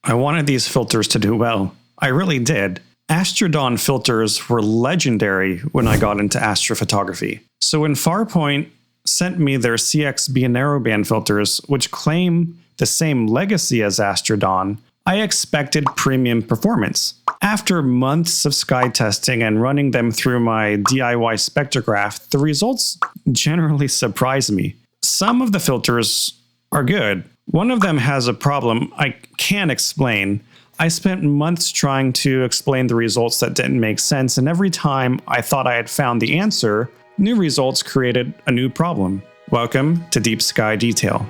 I wanted these filters to do well. I really did. Astrodon filters were legendary when I got into astrophotography. So when Farpoint sent me their CXB narrowband filters, which claim the same legacy as Astrodon, I expected premium performance. After months of sky testing and running them through my DIY spectrograph, the results generally surprise me. Some of the filters are good. One of them has a problem I can't explain. I spent months trying to explain the results that didn't make sense, and every time I thought I had found the answer, new results created a new problem. Welcome to Deep Sky Detail.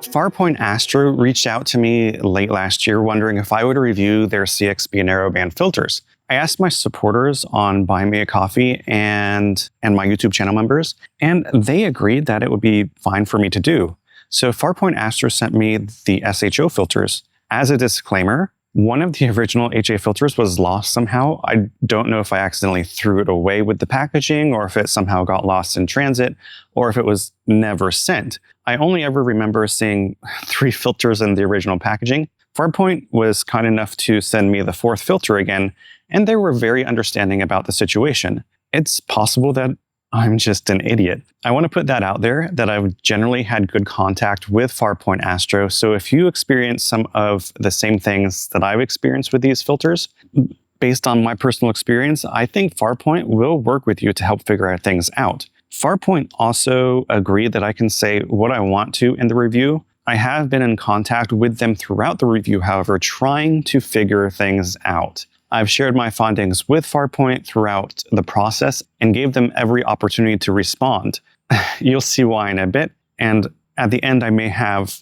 Farpoint Astro reached out to me late last year wondering if I would review their CXB narrowband filters. I asked my supporters on Buy Me a Coffee and my YouTube channel members, and they agreed that it would be fine for me to do. So Farpoint Astro sent me the SHO filters. As a disclaimer, one of the original HA filters was lost somehow. I don't know if I accidentally threw it away with the packaging, or if it somehow got lost in transit, or if it was never sent. I only ever remember seeing 3 filters in the original packaging. Farpoint was kind enough to send me the 4th filter again, and they were very understanding about the situation. It's possible that I'm just an idiot. I want to put that out there, that I've generally had good contact with Farpoint Astro, so if you experience some of the same things that I've experienced with these filters, based on my personal experience, I think Farpoint will work with you to help figure things out. Farpoint also agreed that I can say what I want to in the review. I have been in contact with them throughout the review, however, trying to figure things out. I've shared my findings with Farpoint throughout the process and gave them every opportunity to respond. You'll see why in a bit, and at the end I may have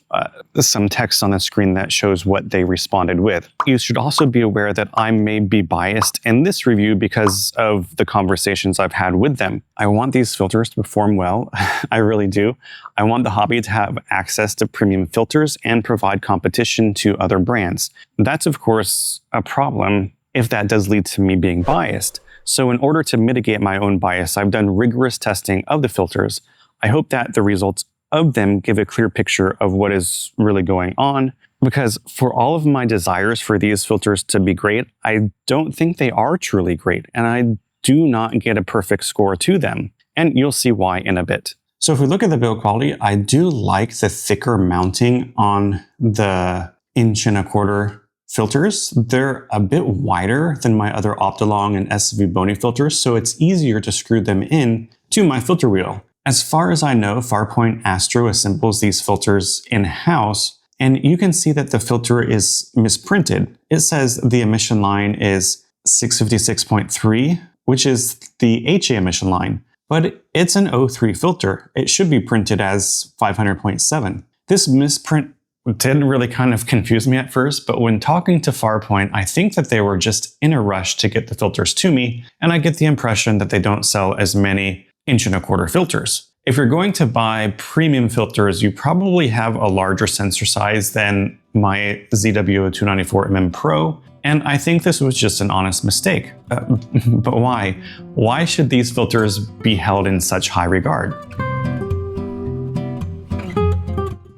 some text on the screen that shows what they responded with. You should also be aware that I may be biased in this review because of the conversations I've had with them. I want these filters to perform well, I really do. I want the hobby to have access to premium filters and provide competition to other brands. That's of course a problem if that does lead to me being biased. So in order to mitigate my own bias, I've done rigorous testing of the filters. I hope that the results of them give a clear picture of what is really going on, because for all of my desires for these filters to be great, I don't think they are truly great, and I do not get a perfect score to them, and you'll see why in a bit. So if we look at the build quality, I do like the thicker mounting on the 1.25" filters. They're a bit wider than my other Optolong and SV Bony filters, so it's easier to screw them in to my filter wheel. As far as I know, Farpoint Astro assembles these filters in-house, and you can see that the filter is misprinted. It says the emission line is 656.3, which is the HA emission line, but it's an O3 filter. It should be printed as 500.7. This misprint didn't really kind of confuse me at first, but when talking to Farpoint, I think that they were just in a rush to get the filters to me, and I get the impression that they don't sell as many 1.25" filters. If you're going to buy premium filters, you probably have a larger sensor size than my ZW294mm Pro, and I think this was just an honest mistake. But why? Why should these filters be held in such high regard?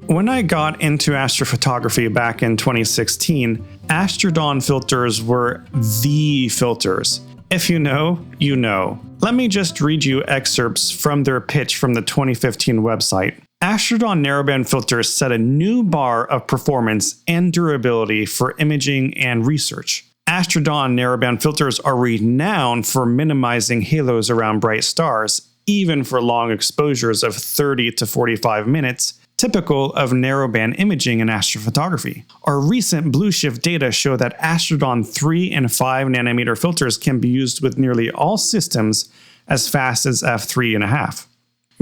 When I got into astrophotography back in 2016, Astrodon filters were the filters. If you know, you know. Let me just read you excerpts from their pitch from the 2015 website. Astrodon narrowband filters set a new bar of performance and durability for imaging and research. Astrodon narrowband filters are renowned for minimizing halos around bright stars, even for long exposures of 30 to 45 minutes, typical of narrowband imaging in astrophotography. Our recent Blue Shift data show that Astrodon 3 and 5 nanometer filters can be used with nearly all systems as fast as f3.5.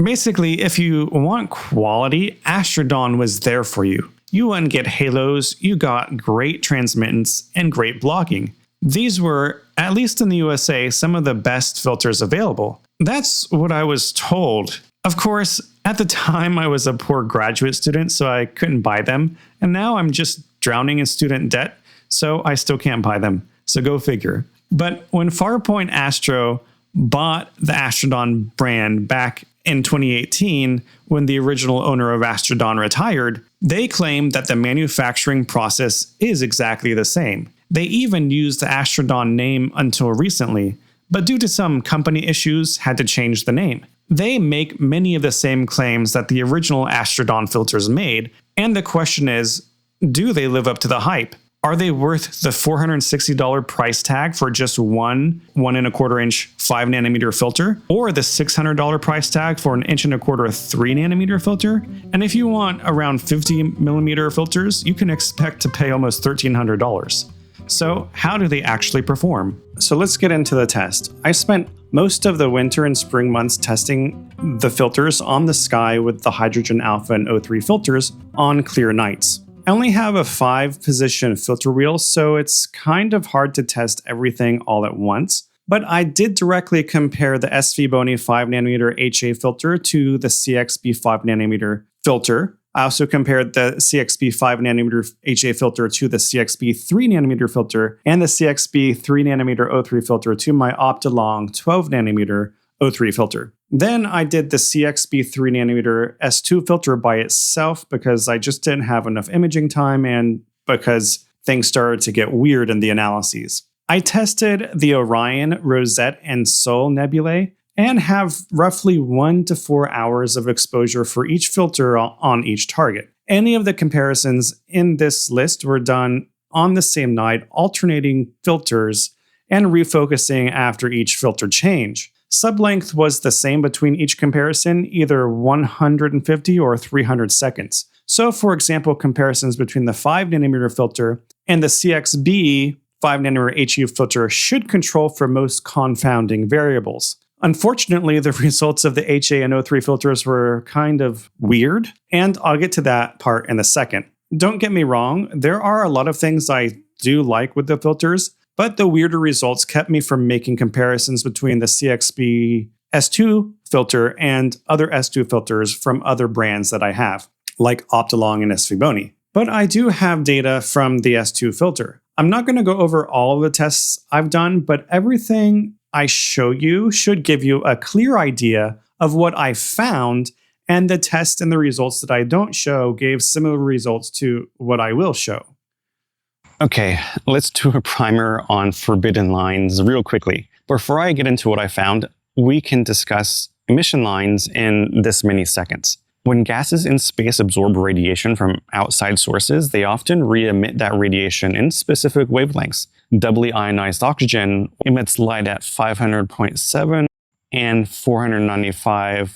Basically, if you want quality, Astrodon was there for you. You wouldn't get halos, you got great transmittance and great blocking. These were, at least in the USA, some of the best filters available. That's what I was told. Of course, at the time I was a poor graduate student, so I couldn't buy them, and now I'm just drowning in student debt, so I still can't buy them. So go figure. But when Farpoint Astro bought the Astrodon brand back in 2018, when the original owner of Astrodon retired, they claimed that the manufacturing process is exactly the same. They even used the Astrodon name until recently, but due to some company issues, had to change the name. They make many of the same claims that the original Astrodon filters made, and the question is, do they live up to the hype? Are they worth the $460 price tag for just one 1¼ inch 5nm filter, or the $600 price tag for an 1¼ inch 3nm filter? And if you want around 50mm filters, you can expect to pay almost $1,300. So how do they actually perform? So let's get into the test. I spent most of the winter and spring months testing the filters on the sky with the Hydrogen Alpha and O3 filters on clear nights. I only have a 5-position filter wheel, so it's kind of hard to test everything all at once. But I did directly compare the SVBONY 5nm HA filter to the CXB 5nm filter. I also compared the CXB 5nm HA filter to the CXB 3nm filter and the CXB 3nm O3 filter to my Optolong 12nm O3 filter. Then I did the CXB 3nm S2 filter by itself because I just didn't have enough imaging time and because things started to get weird in the analyses. I tested the Orion, Rosette, and Sol nebulae and have roughly 1 to 4 hours of exposure for each filter on each target. Any of the comparisons in this list were done on the same night, alternating filters and refocusing after each filter change. Sublength was the same between each comparison, either 150 or 300 seconds. So for example, comparisons between the 5nm filter and the CXB 5nm HU filter should control for most confounding variables. Unfortunately, the results of the HA and O3 filters were kind of weird, and I'll get to that part in a second. Don't get me wrong, there are a lot of things I do like with the filters, but the weirder results kept me from making comparisons between the CXB S2 filter and other S2 filters from other brands that I have, like Optolong and SVBONY. But I do have data from the S2 filter. I'm not going to go over all of the tests I've done, but everything I show you should give you a clear idea of what I found, and the test and the results that I don't show gave similar results to what I will show. Okay, let's do a primer on forbidden lines real quickly. Before I get into what I found, we can discuss emission lines in this many seconds. When gases in space absorb radiation from outside sources, they often re-emit that radiation in specific wavelengths. Doubly ionized oxygen emits light at 500.7 and 495.9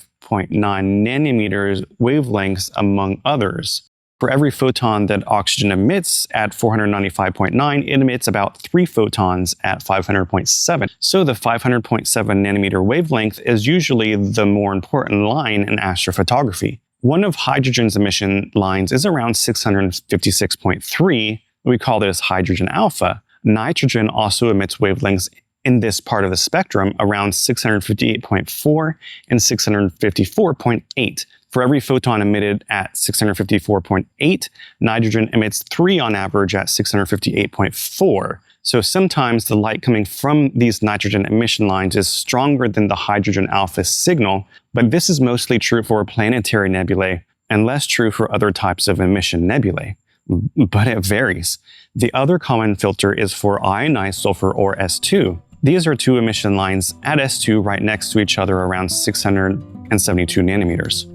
nanometers wavelengths, among others. For every photon that oxygen emits at 495.9, it emits about 3 photons at 500.7. So the 500.7 nanometer wavelength is usually the more important line in astrophotography. One of hydrogen's emission lines is around 656.3. We call this hydrogen alpha. Nitrogen also emits wavelengths in this part of the spectrum around 658.4 and 654.8. For every photon emitted at 654.8, nitrogen emits 3 on average at 658.4. So sometimes the light coming from these nitrogen emission lines is stronger than the hydrogen alpha signal, but this is mostly true for planetary nebulae and less true for other types of emission nebulae. But it varies. The other common filter is for ionized sulfur, or S2. These are 2 emission lines at S2 right next to each other around 672 nanometers.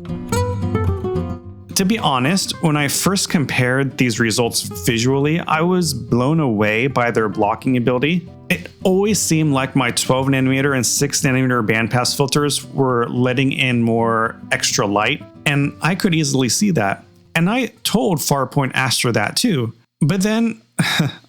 To be honest, when I first compared these results visually, I was blown away by their blocking ability. It always seemed like my 12nm and 6nm bandpass filters were letting in more extra light, and I could easily see that. And I told Farpoint Astro that too. But then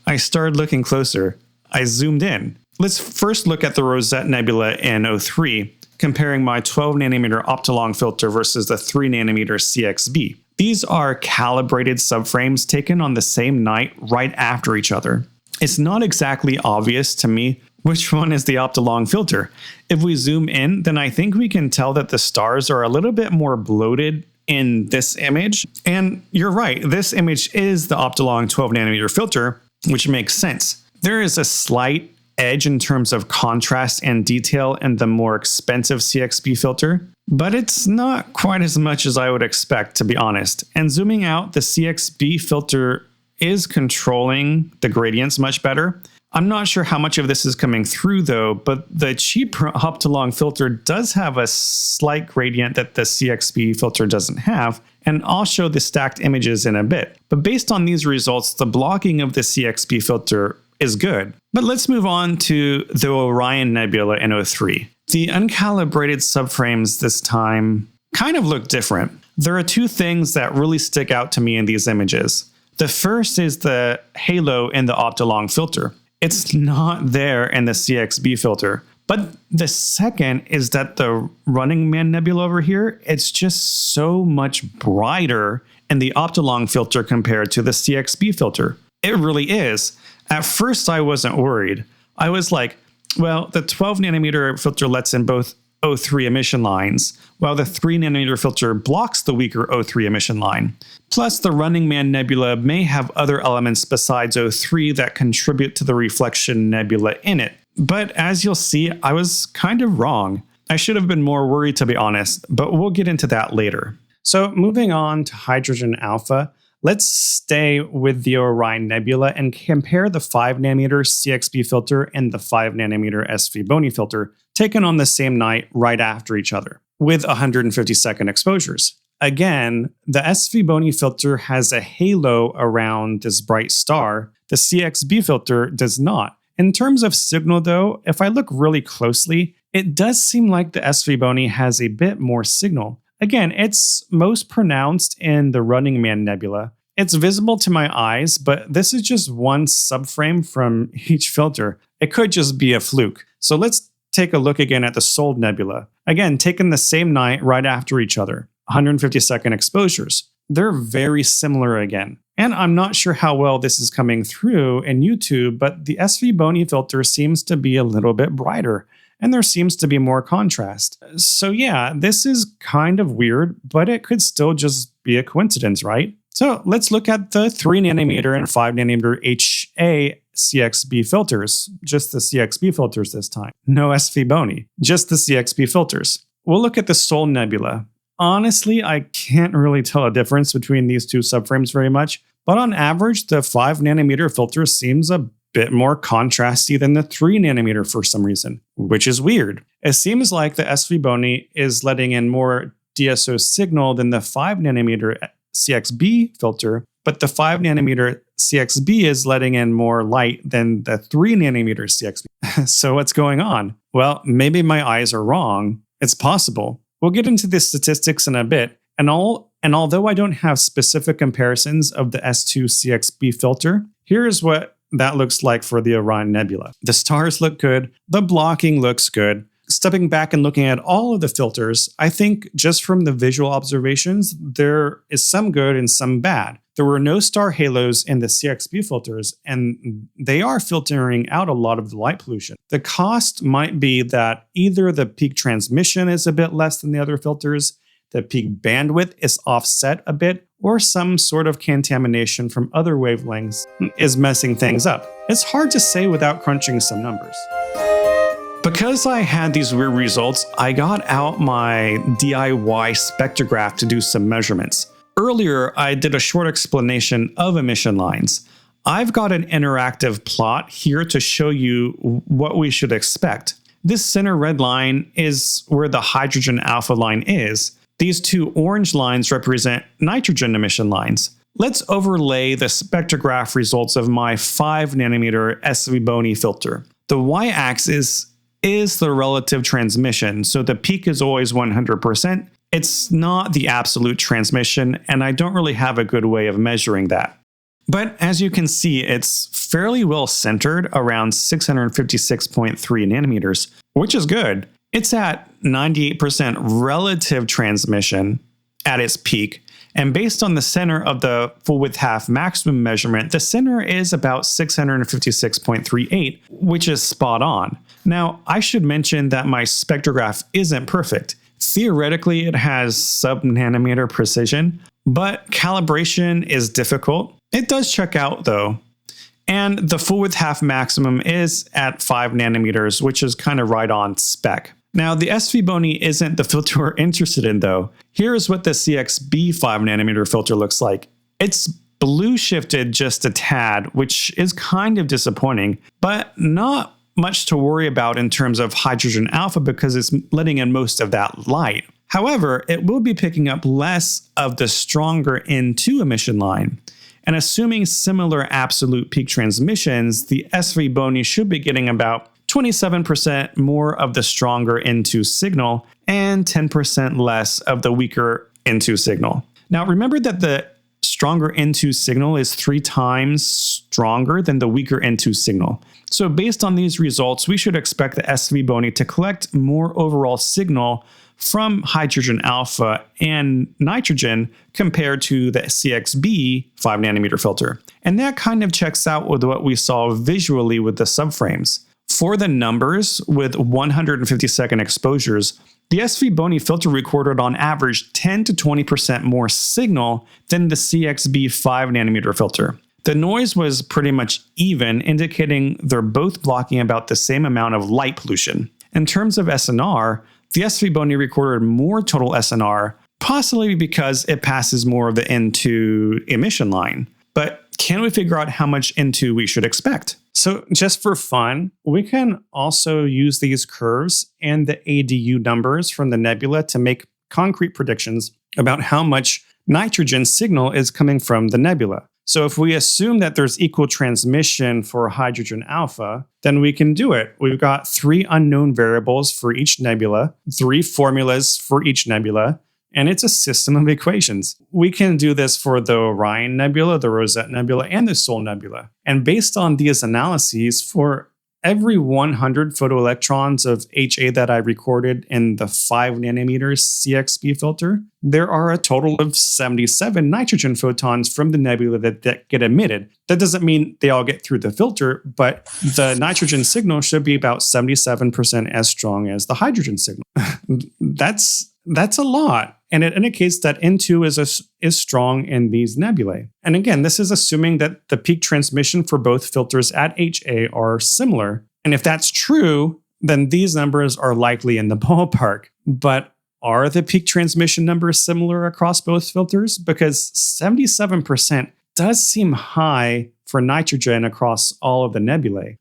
I started looking closer. I zoomed in. Let's first look at the Rosette Nebula in O3, comparing my 12nm Optolong filter versus the 3nm CXB. These are calibrated subframes taken on the same night right after each other. It's not exactly obvious to me which one is the Optolong filter. If we zoom in, then I think we can tell that the stars are a little bit more bloated in this image. And you're right, this image is the Optolong 12 nanometer filter, which makes sense. There is a slight edge in terms of contrast and detail in the more expensive CXB filter, but it's not quite as much as I would expect, to be honest. And zooming out, the CXB filter is controlling the gradients much better. I'm not sure how much of this is coming through though, but the cheap Optolong filter does have a slight gradient that the CXB filter doesn't have, and I'll show the stacked images in a bit. But based on these results, the blocking of the CXB filter is good. But let's move on to the Orion Nebula in 03. The uncalibrated subframes this time kind of look different. There are two things that really stick out to me in these images. The first is the halo in the Optolong filter. It's not there in the CXB filter. But the second is that the Running Man Nebula over here, it's just so much brighter in the Optolong filter compared to the CXB filter. It really is. At first, I wasn't worried. I was like, well, the 12 nanometer filter lets in both O3 emission lines, while the 3 nanometer filter blocks the weaker O3 emission line. Plus, the Running Man Nebula may have other elements besides O3 that contribute to the reflection nebula in it. But as you'll see, I was kind of wrong. I should have been more worried, to be honest, but we'll get into that later. So moving on to hydrogen alpha, let's stay with the Orion Nebula and compare the 5 nanometer CXB filter and the 5 nanometer SV Boni filter taken on the same night right after each other with 150-second exposures. Again, the SV Boni filter has a halo around this bright star. The CXB filter does not. In terms of signal though, if I look really closely, it does seem like the SV Boni has a bit more signal. Again, it's most pronounced in the Running Man Nebula. It's visible to my eyes, but this is just one subframe from each filter. It could just be a fluke. So let's take a look again at the Sol Nebula. Again, taken the same night right after each other, 150-second exposures. They're very similar again. And I'm not sure how well this is coming through in YouTube, but the SV Boni filter seems to be a little bit brighter, and there seems to be more contrast. So yeah, this is kind of weird, but it could still just be a coincidence, right? So let's look at the 3 nanometer and 5 nanometer HA CXB filters, just the CXB filters this time. No SV Boni, just the CXB filters. We'll look at the Sol Nebula. Honestly, I can't really tell a difference between these two subframes very much, but on average, the 5 nanometer filter seems a bit more contrasty than the 3 nanometer for some reason, which is weird. It seems like the SV Boni is letting in more DSO signal than the 5 nanometer CXB filter, but the 5 nanometer CXB is letting in more light than the 3 nanometer CXB. So what's going on? Well, maybe my eyes are wrong. It's possible. We'll get into the statistics in a bit, and although I don't have specific comparisons of the S2 CXB filter, here's what that looks like for the Orion Nebula. The stars look good, the blocking looks good. Stepping back and looking at all of the filters, I think just from the visual observations, there is some good and some bad. There were no star halos in the CXB filters, and they are filtering out a lot of the light pollution. The cost might be that either the peak transmission is a bit less than the other filters, the peak bandwidth is offset a bit, or some sort of contamination from other wavelengths is messing things up. It's hard to say without crunching some numbers. Because I had these weird results, I got out my DIY spectrograph to do some measurements. Earlier, I did a short explanation of emission lines. I've got an interactive plot here to show you what we should expect. This center red line is where the hydrogen alpha line is. These two orange lines represent nitrogen emission lines. Let's overlay the spectrograph results of my 5 nanometer SV Boni filter. The y-axis is the relative transmission, so the peak is always 100%. It's not the absolute transmission, and I don't really have a good way of measuring that. But as you can see, it's fairly well centered around 656.3 nanometers, which is good. It's at 98% relative transmission at its peak, and based on the center of the full width half maximum measurement, the center is about 656.38, which is spot on. Now, I should mention that my spectrograph isn't perfect. Theoretically, it has sub-nanometer precision, but calibration is difficult. It does check out though. And the full width half maximum is at 5 nanometers, which is kind of right on spec. Now, the SV Bony isn't the filter we're interested in though. Here's what the CXB 5 nanometer filter looks like. It's blue shifted just a tad, which is kind of disappointing, but not much to worry about in terms of hydrogen alpha because it's letting in most of that light. However, it will be picking up less of the stronger N2 emission line. And assuming similar absolute peak transmissions, the SV Bony should be getting about 27% more of the stronger N2 signal and 10% less of the weaker N2 signal. Now remember that the stronger N2 signal is 3 times stronger than the weaker N2 signal. So based on these results, we should expect the SV Bony to collect more overall signal from hydrogen alpha and nitrogen compared to the CXB 5 nanometer filter. And that kind of checks out with what we saw visually with the subframes. For the numbers with 150-second exposures, the SV Bony filter recorded on average 10 to 20% more signal than the CXB 5 nanometer filter. The noise was pretty much even, indicating they're both blocking about the same amount of light pollution. In terms of SNR, the SV Bony recorded more total SNR, possibly because it passes more of the N2 emission line. But can we figure out how much N2 we should expect? So just for fun, we can also use these curves and the ADU numbers from the nebula to make concrete predictions about how much nitrogen signal is coming from the nebula. So if we assume that there's equal transmission for hydrogen alpha, then we can do it. We've got 3 unknown variables for each nebula, 3 formulas for each nebula, and it's a system of equations. We can do this for the Orion Nebula, the Rosette Nebula, and the Sol Nebula. And based on these analyses, for every 100 photoelectrons of HA that I recorded in the 5 nanometer CXB filter, there are a total of 77 nitrogen photons from the nebula that get emitted. That doesn't mean they all get through the filter, but the nitrogen signal should be about 77% as strong as the hydrogen signal. That's a lot. And it indicates that N2 is strong in these nebulae. And again, this is assuming that the peak transmission for both filters at HA are similar. And if that's true, then these numbers are likely in the ballpark. But are the peak transmission numbers similar across both filters? Because 77% does seem high for nitrogen across all of the nebulae.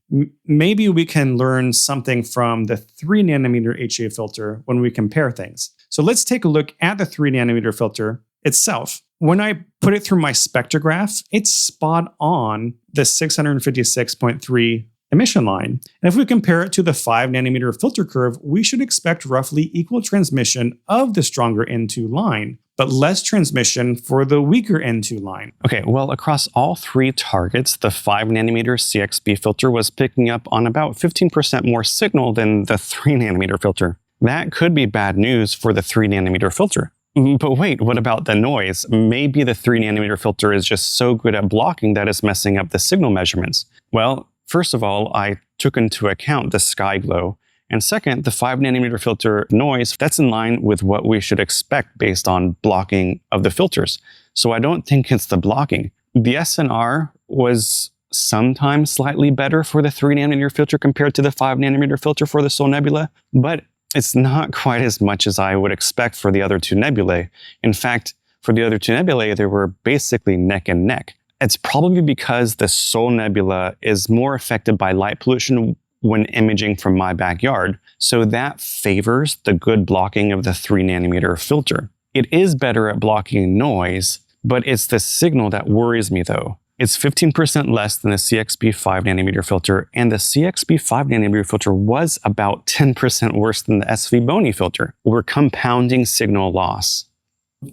Maybe we can learn something from the 3 nanometer HA filter when we compare things. So let's take a look at the 3 nanometer filter itself. When I put it through my spectrograph, it's spot on the 656.3 emission line. And if we compare it to the 5 nanometer filter curve, we should expect roughly equal transmission of the stronger N2 line, but less transmission for the weaker N2 line. Okay, well, across all 3 targets, the 5 nanometer CXB filter was picking up on about 15% more signal than the 3 nanometer filter. That could be bad news for the 3 nanometer filter. But wait, what about the noise? Maybe the 3 nanometer filter is just so good at blocking that it's messing up the signal measurements. Well, first of all, I took into account the sky glow. And second, the 5 nanometer filter noise, that's in line with what we should expect based on blocking of the filters. So I don't think it's the blocking. The SNR was sometimes slightly better for the 3 nanometer filter compared to the 5 nanometer filter for the Sol Nebula, but it's not quite as much as I would expect for the other 2 nebulae. In fact, for the other 2 nebulae, they were basically neck and neck. It's probably because the Sol Nebula is more affected by light pollution when imaging from my backyard, so that favors the good blocking of the 3 nanometer filter. It is better at blocking noise, but it's the signal that worries me though. It's 15% less than the CXB 5 nanometer filter, and the CXB 5 nanometer filter was about 10% worse than the SV Bony filter. We're compounding signal loss.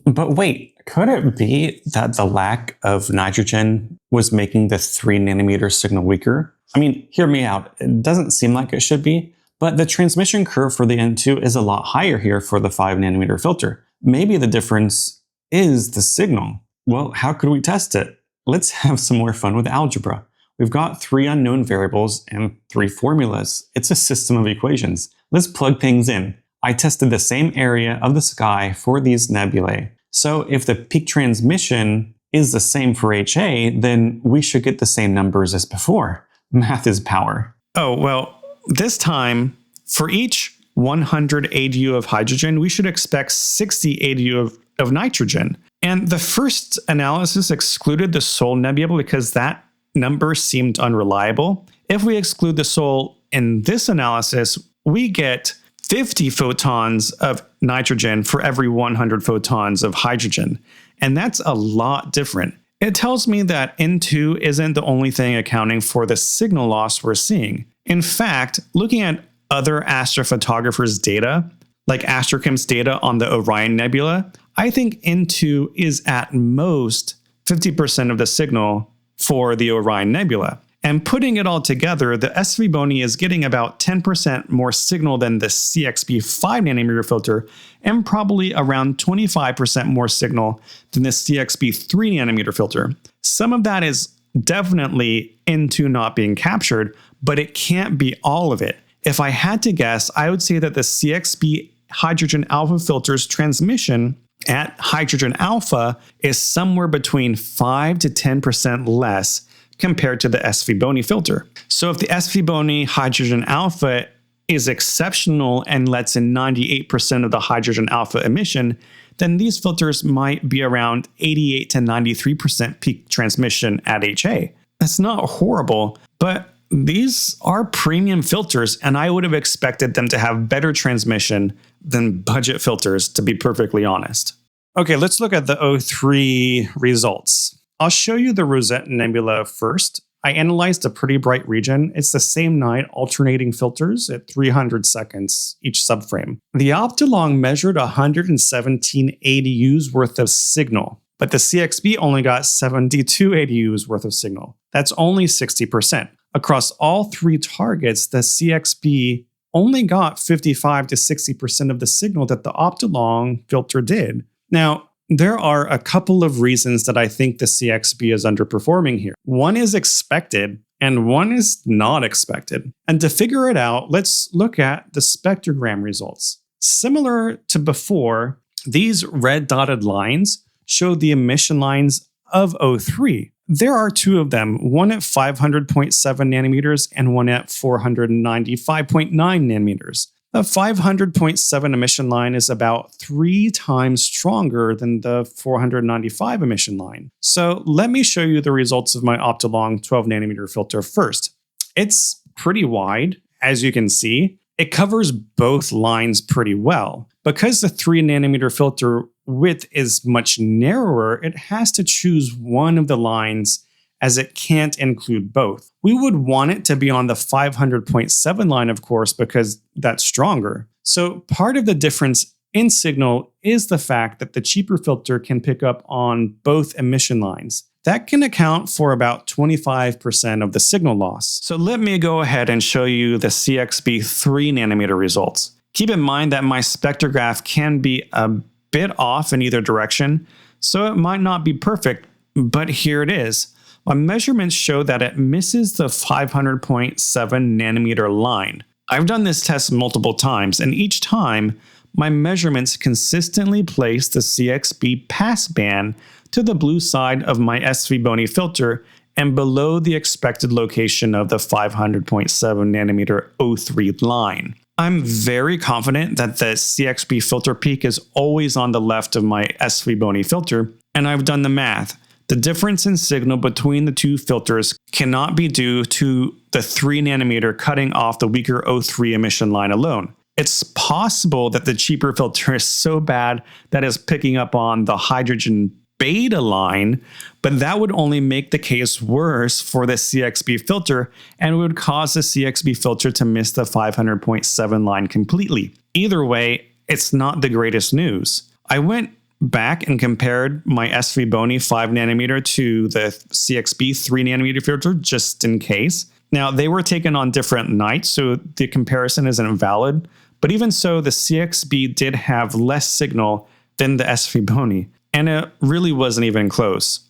But wait, could it be that the lack of nitrogen was making the 3 nanometer signal weaker? I mean, hear me out. It doesn't seem like it should be, but the transmission curve for the N2 is a lot higher here for the 5 nanometer filter. Maybe the difference is the signal. Well, how could we test it? Let's have some more fun with algebra. We've got 3 unknown variables and 3 formulas. It's a system of equations. Let's plug things in. I tested the same area of the sky for these nebulae. So if the peak transmission is the same for HA, then we should get the same numbers as before. Math is power. Oh, well, this time, for each 100 ADU of hydrogen, we should expect 60 ADU of nitrogen. And the first analysis excluded the Sol Nebula because that number seemed unreliable. If we exclude the Sol in this analysis, we get 50 photons of nitrogen for every 100 photons of hydrogen. And that's a lot different. It tells me that N2 isn't the only thing accounting for the signal loss we're seeing. In fact, looking at other astrophotographers' data, like Astrochem's data on the Orion Nebula, I think N2 is at most 50% of the signal for the Orion Nebula. And putting it all together, the SV Boni is getting about 10% more signal than the CXB 5nm filter, and probably around 25% more signal than the CXB 3nm filter. Some of that is definitely N2 not being captured, but it can't be all of it. If I had to guess, I would say that the CXB hydrogen alpha filter's transmission at hydrogen alpha is somewhere between 5 to 10% less compared to the SV Boni filter. So if the SV Boni hydrogen alpha is exceptional and lets in 98% of the hydrogen alpha emission, then these filters might be around 88 to 93% peak transmission at HA. That's not horrible, but these are premium filters, and I would have expected them to have better transmission than budget filters, to be perfectly honest. Okay, let's look at the O3 results. I'll show you the Rosette Nebula first. I analyzed a pretty bright region. It's the same night alternating filters at 300 seconds each subframe. The Optolong measured 117 ADUs worth of signal, but the CXB only got 72 ADUs worth of signal. That's only 60%. Across all three targets, the CXB only got 55 to 60% of the signal that the Optolong filter did. Now, there are a couple of reasons that I think the CXB is underperforming here. One is expected, and one is not expected. And to figure it out, let's look at the spectrogram results. Similar to before, these red dotted lines show the emission lines of O3. There are two of them, one at 500.7 nanometers and one at 495.9 nanometers. The 500.7 emission line is about 3 times stronger than the 495 emission line. So let me show you the results of my Optolong 12 nanometer filter first. It's pretty wide, as you can see. It covers both lines pretty well. Because the 3 nanometer filter width is much narrower, it has to choose one of the lines as it can't include both. We would want it to be on the 500.7 line, of course, because that's stronger. So part of the difference in signal is the fact that the cheaper filter can pick up on both emission lines. That can account for about 25% of the signal loss. So let me go ahead and show you the CXB 3 nanometer results. Keep in mind that my spectrograph can be a bit off in either direction, so it might not be perfect, but here it is. My measurements show that it misses the 500.7 nanometer line. I've done this test multiple times, and each time, my measurements consistently place the CXB passband to the blue side of my SV Boni filter and below the expected location of the 500.7 nanometer O3 line. I'm very confident that the CXB filter peak is always on the left of my SV Boni filter, and I've done the math. The difference in signal between the two filters cannot be due to the 3 nanometer cutting off the weaker O3 emission line alone. It's possible that the cheaper filter is so bad that it's picking up on the hydrogen beta line, but that would only make the case worse for the CXB filter and would cause the CXB filter to miss the 500.7 line completely. Either way, it's not the greatest news. I went back and compared my SV Boni 5 nanometer to the CXB 3 nanometer filter just in case. Now, they were taken on different nights, so the comparison isn't valid, but even so, the CXB did have less signal than the SV Boni, and it really wasn't even close.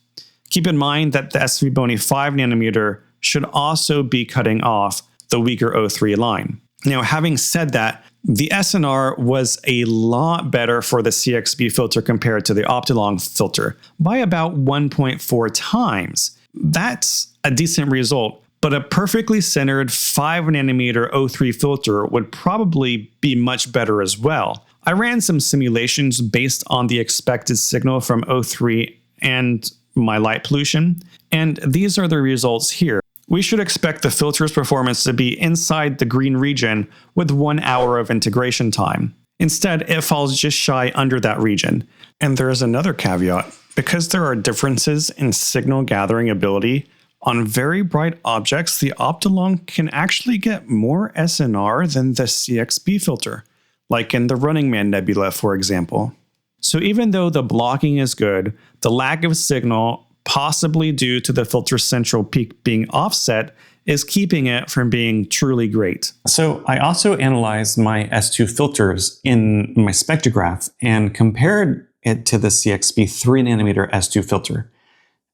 Keep in mind that the SV Boni 5 nanometer should also be cutting off the weaker O3 line. Now, having said that, The SNR was a lot better for the CXB filter compared to the Optolong filter by about 1.4 times. That's a decent result, but a perfectly centered 5nm O3 filter would probably be much better as well. I ran some simulations based on the expected signal from O3 and my light pollution, and these are the results here. We should expect the filter's performance to be inside the green region with 1 hour of integration time. Instead, it falls just shy under that region. And there is another caveat. Because there are differences in signal gathering ability, on very bright objects, the Optolong can actually get more SNR than the CXB filter, like in the Running Man Nebula, for example. So even though the blocking is good, the lack of signal, possibly due to the filter's central peak being offset, is keeping it from being truly great. So I also analyzed my S2 filters in my spectrograph and compared it to the CXB 3nm S2 filter.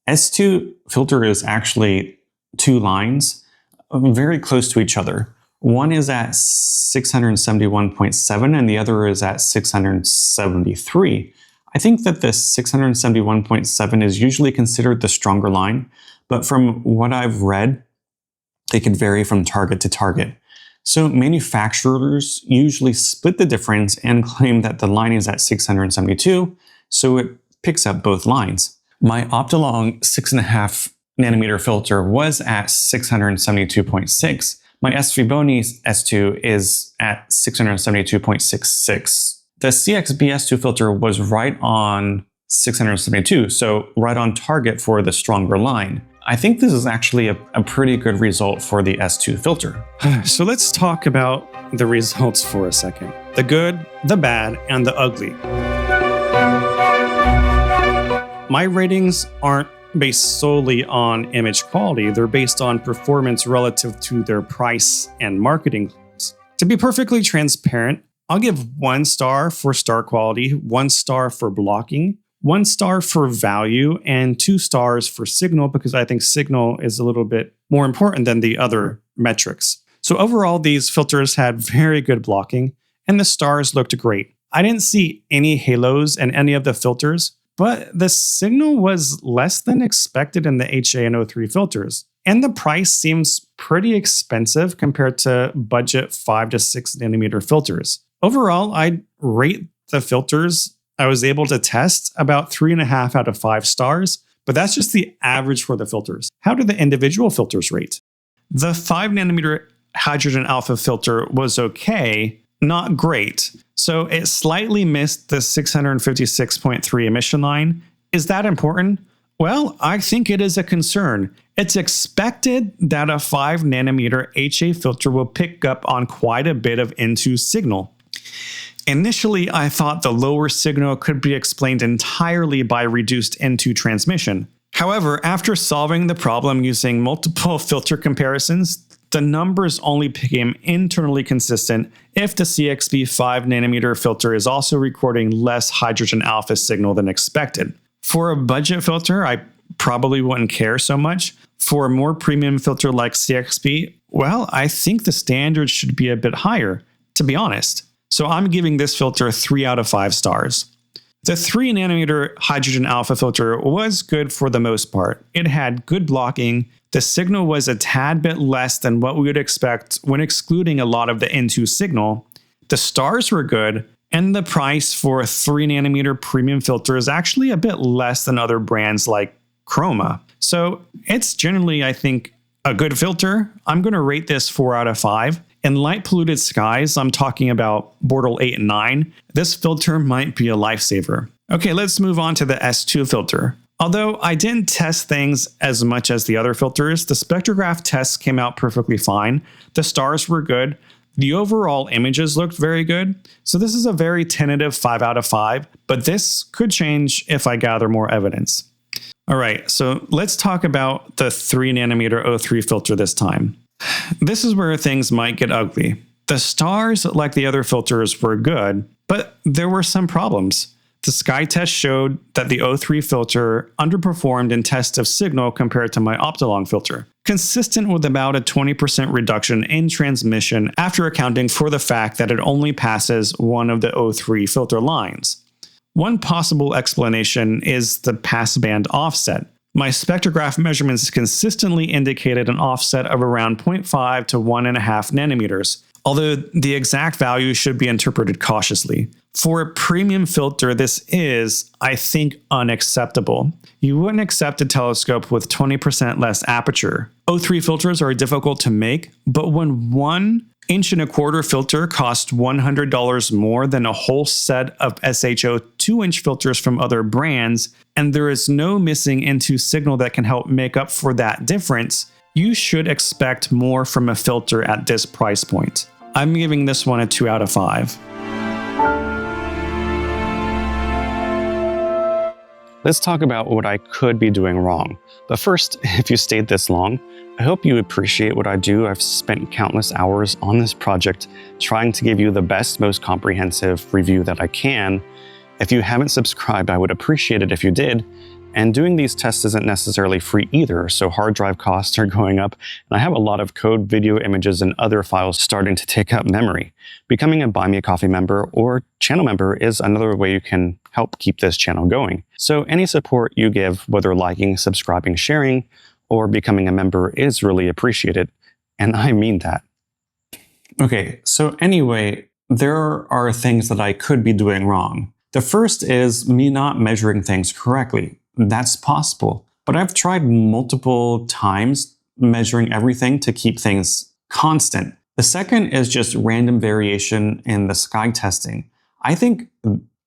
S2 filter is actually 2 lines very close to each other. One is at 671.7 and the other is at 673. I think that this 671.7 is usually considered the stronger line, but from what I've read, it can vary from target to target. So manufacturers usually split the difference and claim that the line is at 672, so it picks up both lines. My Optolong 6.5nm filter was at 672.6. My S3Boni S2 is at 672.66. The CXB S2 filter was right on 672, so right on target for the stronger line. I think this is actually a pretty good result for the S2 filter. So let's talk about the results for a second. The good, the bad, and the ugly. My ratings aren't based solely on image quality, they're based on performance relative to their price and marketing claims. To be perfectly transparent, I'll give 1 star for star quality, 1 star for blocking, 1 star for value, and 2 stars for signal because I think signal is a little bit more important than the other metrics. So overall, these filters had very good blocking and the stars looked great. I didn't see any halos in any of the filters, but the signal was less than expected in the HA and O3 filters. And the price seems pretty expensive compared to budget 5 to 6nm filters. Overall, I'd rate the filters I was able to test about 3.5 out of 5 stars, but that's just the average for the filters. How do the individual filters rate? The 5nm hydrogen alpha filter was okay, not great. So it slightly missed the 656.3 emission line. Is that important? Well, I think it is a concern. It's expected that a 5nm HA filter will pick up on quite a bit of N2 signal. Initially, I thought the lower signal could be explained entirely by reduced N2 transmission. However, after solving the problem using multiple filter comparisons, the numbers only became internally consistent if the CXB 5nm filter is also recording less hydrogen alpha signal than expected. For a budget filter, I probably wouldn't care so much. For a more premium filter like CXB, well, I think the standard should be a bit higher, to be honest. So I'm giving this filter 3 out of 5 stars. The 3nm hydrogen alpha filter was good for the most part. It had good blocking. The signal was a tad bit less than what we would expect when excluding a lot of the N2 signal. The stars were good, and the price for a 3nm premium filter is actually a bit less than other brands like Chroma. So it's generally, I think, a good filter. I'm going to rate this 4 out of 5. In light polluted skies, I'm talking about Bortle 8 and 9, this filter might be a lifesaver. Okay, let's move on to the S2 filter. Although I didn't test things as much as the other filters, the spectrograph tests came out perfectly fine. The stars were good. The overall images looked very good. So this is a very tentative 5 out of 5, but this could change if I gather more evidence. All right, so let's talk about the 3nm O3 filter this time. This is where things might get ugly. The stars, like the other filters, were good, but there were some problems. The sky test showed that the O3 filter underperformed in test of signal compared to my Optolong filter, consistent with about a 20% reduction in transmission after accounting for the fact that it only passes one of the O3 filter lines. One possible explanation is the passband offset. My spectrograph measurements consistently indicated an offset of around 0.5 to 1.5 nanometers, although the exact value should be interpreted cautiously. For a premium filter, this is, I think, unacceptable. You wouldn't accept a telescope with 20% less aperture. O3 filters are difficult to make, but when 1.25" filter costs $100 more than a whole set of SHO 2-inch filters from other brands, and there is no missing N2 signal that can help make up for that difference, you should expect more from a filter at this price point. I'm giving this one a 2 out of 5. Let's talk about what I could be doing wrong. But first, if you stayed this long, I hope you appreciate what I do. I've spent countless hours on this project trying to give you the best, most comprehensive review that I can. If you haven't subscribed, I would appreciate it if you did. And doing these tests isn't necessarily free either, so hard drive costs are going up, and I have a lot of code, video, images, and other files starting to take up memory. Becoming a Buy Me a Coffee member or channel member is another way you can help keep this channel going. So any support you give, whether liking, subscribing, sharing, or becoming a member is really appreciated, and I mean that. Okay, so anyway, there are things that I could be doing wrong. The first is me not measuring things correctly. That's possible, but I've tried multiple times measuring everything to keep things constant. The second is just random variation in the sky testing. I think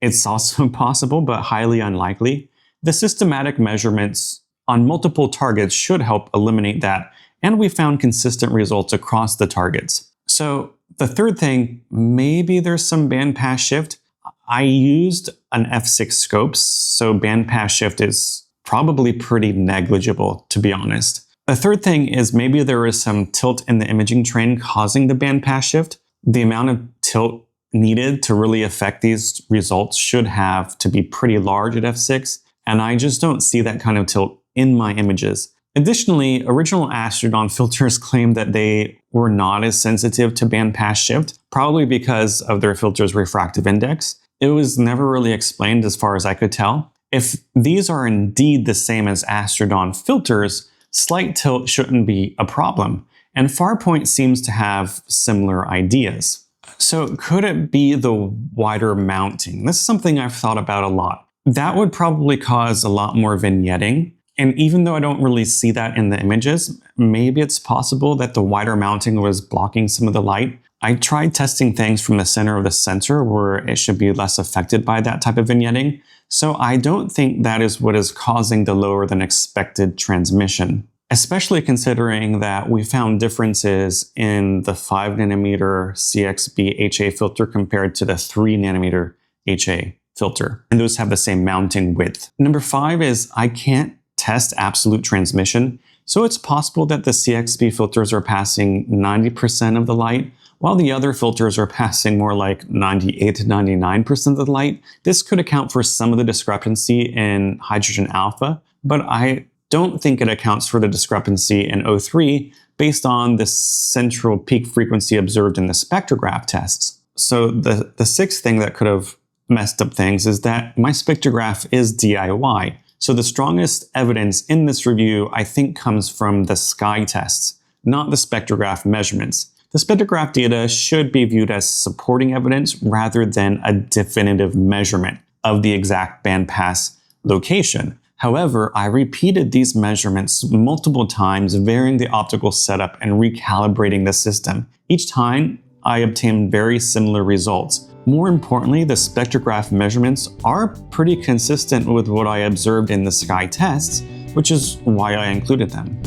it's also possible, but highly unlikely. The systematic measurements on multiple targets should help eliminate that, and we found consistent results across the targets. So the third thing, maybe there's some bandpass shift. I used an f6 scope, so bandpass shift is probably pretty negligible, to be honest. The third thing is maybe there is some tilt in the imaging train causing the bandpass shift. The amount of tilt needed to really affect these results should have to be pretty large at f6, and I just don't see that kind of tilt in my images. Additionally, original Astrodon filters claimed that they were not as sensitive to bandpass shift, probably because of their filter's refractive index. It was never really explained as far as I could tell. If these are indeed the same as Astrodon filters, slight tilt shouldn't be a problem, and Farpoint seems to have similar ideas. So could it be the wider mounting? This is something I've thought about a lot. That would probably cause a lot more vignetting, and even though I don't really see that in the images, maybe it's possible that the wider mounting was blocking some of the light. I tried testing things from the center of the sensor where it should be less affected by that type of vignetting, so I don't think that is what is causing the lower than expected transmission, especially considering that we found differences in the 5nm CXB SHO filter compared to the 3nm HA filter, and those have the same mounting width. Number 5 is I can't test absolute transmission, so it's possible that the CXB filters are passing 90% of the light, while the other filters are passing more like 98 to 99% of the light. This could account for some of the discrepancy in hydrogen alpha, but I don't think it accounts for the discrepancy in O3 based on the central peak frequency observed in the spectrograph tests. So the sixth thing that could have messed up things is that my spectrograph is DIY. So the strongest evidence in this review, I think, comes from the sky tests, not the spectrograph measurements. The spectrograph data should be viewed as supporting evidence rather than a definitive measurement of the exact bandpass location. However, I repeated these measurements multiple times, varying the optical setup and recalibrating the system. Each time, I obtained very similar results. More importantly, the spectrograph measurements are pretty consistent with what I observed in the sky tests, which is why I included them.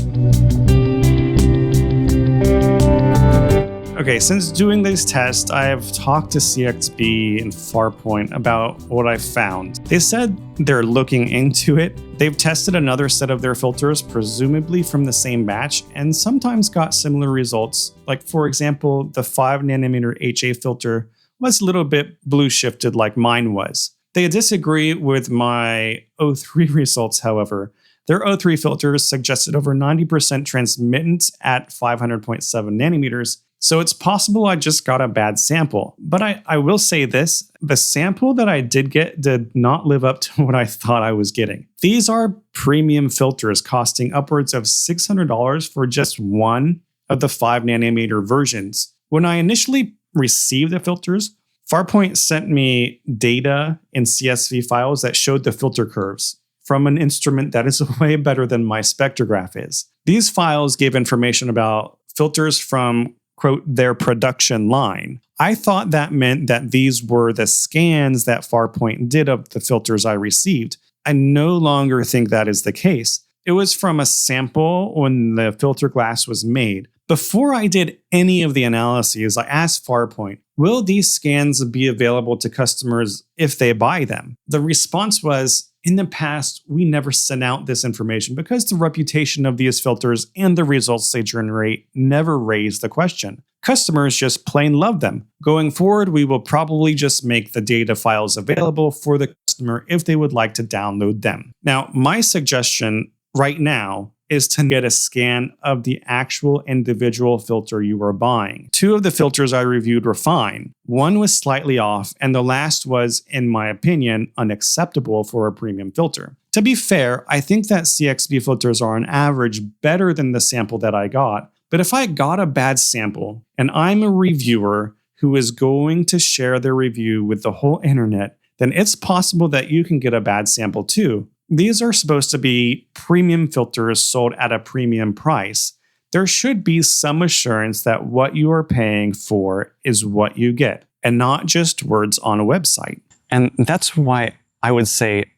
Okay, since doing these tests, I have talked to CXB and Farpoint about what I found. They said they're looking into it. They've tested another set of their filters, presumably from the same batch, and sometimes got similar results. Like, for example, the 5nm HA filter was a little bit blue shifted like mine was. They disagree with my O3 results, however. Their O3 filters suggested over 90% transmittance at 500.7 nanometers, so it's possible I just got a bad sample. But I will say this, the sample that I did get did not live up to what I thought I was getting. These are premium filters costing upwards of $600 for just one of the 5 nanometer versions. When I initially received the filters, Farpoint sent me data in CSV files that showed the filter curves from an instrument that is way better than my spectrograph is. These files gave information about filters from, quote, their production line. I thought that meant that these were the scans that Farpoint did of the filters I received. I no longer think that is the case. It was from a sample when the filter glass was made. Before I did any of the analyses, I asked Farpoint, will these scans be available to customers if they buy them? The response was, in the past, we never sent out this information because the reputation of these filters and the results they generate never raised the question. Customers just plain love them. Going forward, we will probably just make the data files available for the customer if they would like to download them. Now, my suggestion right now is to get a scan of the actual individual filter you are buying. 2 of the filters I reviewed were fine. One was slightly off, and the last was, in my opinion, unacceptable for a premium filter. To be fair, I think that CXB filters are on average better than the sample that I got, but if I got a bad sample, and I'm a reviewer who is going to share their review with the whole internet, then it's possible that you can get a bad sample too. These are supposed to be premium filters sold at a premium price. There should be some assurance that what you are paying for is what you get, and not just words on a website. And that's why I would say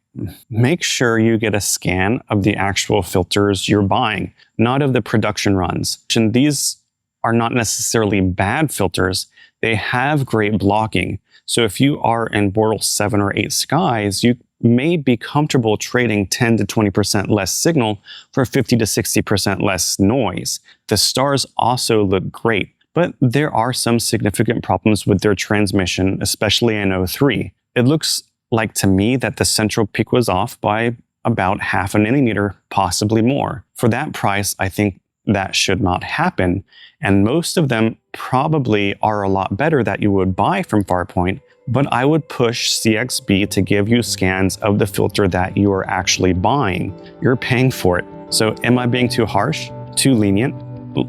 make sure you get a scan of the actual filters you're buying, not of the production runs. And these are not necessarily bad filters. They have great blocking. So if you are in Bortle 7 or 8 skies, you may be comfortable trading 10 to 20% less signal for 50 to 60% less noise. The stars also look great, but there are some significant problems with their transmission, especially in O3. It looks like to me that the central peak was off by about 0.5 nanometer, possibly more. For that price, I think that should not happen, and most of them probably are a lot better that you would buy from Farpoint, but I would push CXB to give you scans of the filter that you are actually buying. You're paying for it. So am I being too harsh, too lenient?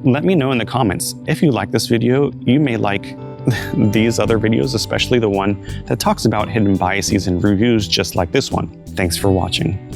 Let me know in the comments. If you like this video, you may like these other videos, especially the one that talks about hidden biases in reviews just like this one. Thanks for watching.